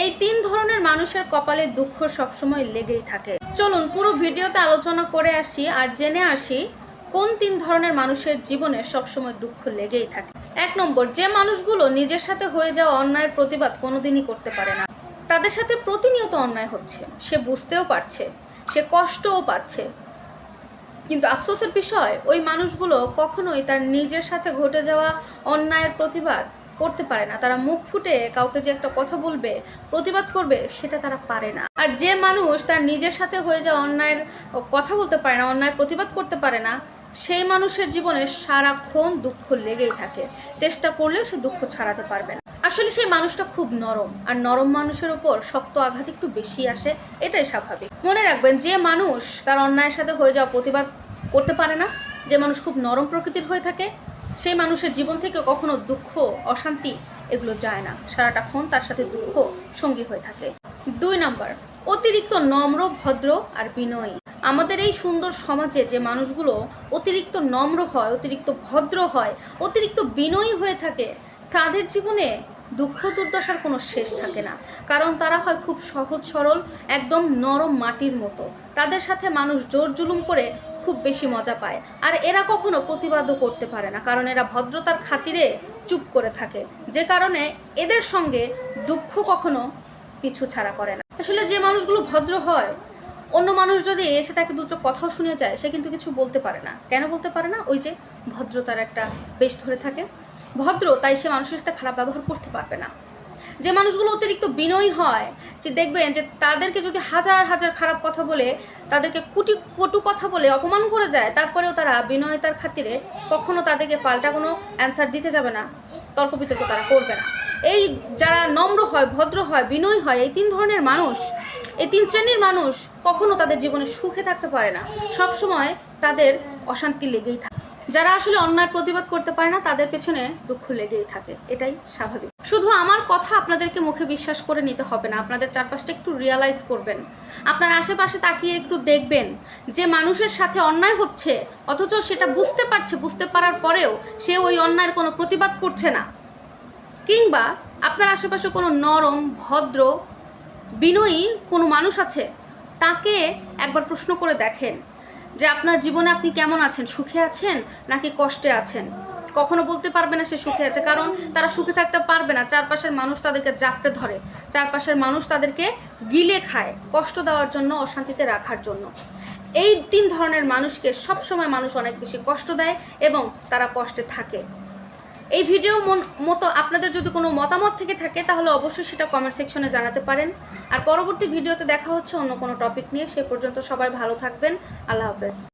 এই তিন ধরনের মানুষের কপালে দুঃখ সবসময় লেগেই থাকে। চলুন পুরো ভিডিওতে আলোচনা করে আসি আর জেনে আসি কোন তিন ধরনের মানুষের জীবনে সবসময় দুঃখ লেগেই থাকে। 1 নম্বর, যে মানুষগুলো নিজের সাথে হয়ে যাওয়া অন্যায়ের প্রতিবাদ কোনোদিনই করতে পারে না। তাদের সাথে প্রতিনিয়ত অন্যায় হচ্ছে, সে বুঝতেও পারছে, সে কষ্টও পাচ্ছে, কিন্তু আফসোসের বিষয় ওই মানুষগুলো কখনোই তার নিজের সাথে ঘটে যাওয়া অন্যায়ের প্রতিবাদ করতে পারে না। তারা মুখ ফুটে কাউকে যে একটা কথা বলবে, প্রতিবাদ করবে, সেটা তারা পারে না। আর যে মানুষ তার নিজের সাথে হয়ে যাওয়া অন্যায়ের কথা বলতে পারে না, অন্যায়ের প্রতিবাদ করতে পারে না, সেই মানুষের জীবনে সারাক্ষণ দুঃখ লেগেই থাকে। চেষ্টা করলেও সে দুঃখ ছাড়াতে পারবে না। আসলে সেই মানুষটা খুব নরম, আর নরম মানুষের উপর শক্ত আঘাত একটু বেশি আসে, এটাই স্বাভাবিক। মনে রাখবেন, যে মানুষ তার অন্যায়ের সাথে হয়ে যাওয়া প্রতিবাদ করতে পারে না, যে মানুষ খুব নরম প্রকৃতির হয়ে থাকে, সেই মানুষের জীবন থেকে কখনো দুঃখ, অশান্তি এগুলো যায় না। সারাটাক্ষণ তার সাথে দুঃখ সঙ্গী হয়ে থাকে। 2 নম্বর, অতিরিক্ত নম্র, ভদ্র আর বিনয়ী। আমাদের এই সুন্দর সমাজে যে মানুষগুলো অতিরিক্ত নম্র হয়, অতিরিক্ত ভদ্র হয়, অতিরিক্ত বিনয়ী হয়ে থাকে, তাদের জীবনে দুঃখ দুর্দশার কোনো শেষ থাকে না। কারণ তারা হয় খুব সহজ সরল, একদম নরম মাটির মতো। তাদের সাথে মানুষ জোর জুলুম করে খুব বেশি মজা পায়। আর এরা কখনো প্রতিবাদও করতে পারে না, কারণ এরা ভদ্রতার খাতিরে চুপ করে থাকে, যে কারণে এদের সঙ্গে দুঃখ কখনো পিছু ছাড়া করে না। আসলে যে মানুষগুলো ভদ্র হয়, অন্য মানুষ যদি এসে তাকে দুটো কথাও শুনে যায়, সে কিন্তু কিছু বলতে পারে না। কেন বলতে পারে না? ওই যে ভদ্রতার একটা বেশ ধরে থাকে। ভদ্র, তাই সে মানুষের সাথে খারাপ ব্যবহার করতে পারবে না। যে মানুষগুলো অতিরিক্ত বিনয়ী হয়, যে দেখবেন যে তাদেরকে যদি হাজার হাজার খারাপ কথা বলে, তাদেরকে কটু কথা বলে অপমান করে যায়, তারপরেও তারা বিনয়তার খাতিরে কখনো তাদেরকে পাল্টা কোনো অ্যান্সার দিতে যাবে না, তর্ক বিতর্ক তারা করবে না। এই যারা নম্র হয়, ভদ্র হয়, বিনয়ী হয়, এই 3 ধরনের মানুষ, এই 3 শ্রেণীর মানুষ কখনো তাদের জীবনে সুখে থাকতে পারে না। সবসময় তাদের অশান্তি লেগেই থাকে। যারা আসলে অন্যায় প্রতিবাদ করতে পারে না, তাদের পেছনে দুঃখ লেগেই থাকে, এটাই স্বাভাবিক। শুধু আমার কথা আপনাদেরকে মুখে বিশ্বাস করে নিতে হবে না, আপনাদের চারপাশটা একটু রিয়ালাইজ করবেন। আপনার আশেপাশে তাকিয়ে একটু দেখবেন যে মানুষের সাথে অন্যায় হচ্ছে, অথচ সেটা বুঝতে পারছে, বুঝতে পারার পরেও সে ওই অন্যায়ের কোনো প্রতিবাদ করছে না। কিংবা আপনার আশেপাশে কোনো নরম, ভদ্র, বিনয়ী কোনো মানুষ আছে, তাকে একবার প্রশ্ন করে দেখেন যে আপনার জীবনে আপনি কেমন আছেন, সুখে আছেন নাকি কষ্টে আছেন। কখনো বলতে পারবে না সে সুখে আছে, কারণ তারা সুখে থাকতে পারবে না। চারপাশের মানুষ তাদেরকে জাপটে ধরে, চারপাশের মানুষ তাদেরকে গিলে খায়, কষ্ট দেওয়ার জন্য, অশান্তিতে রাখার জন্য। এই 3 ধরনের মানুষকে সবসময় মানুষ অনেক বেশি কষ্ট দেয় এবং তারা কষ্টে থাকে। এই ভিডিও মতো আপনাদের যদি কোনো মতামত থেকে থাকে, তাহলে অবশ্যই সেটা কমেন্ট সেকশনে জানাতে পারেন। আর পরবর্তী ভিডিওতে দেখা হচ্ছে অন্য কোনো টপিক নিয়ে। সে পর্যন্ত সবাই ভালো থাকবেন। আল্লাহ হাফেজ।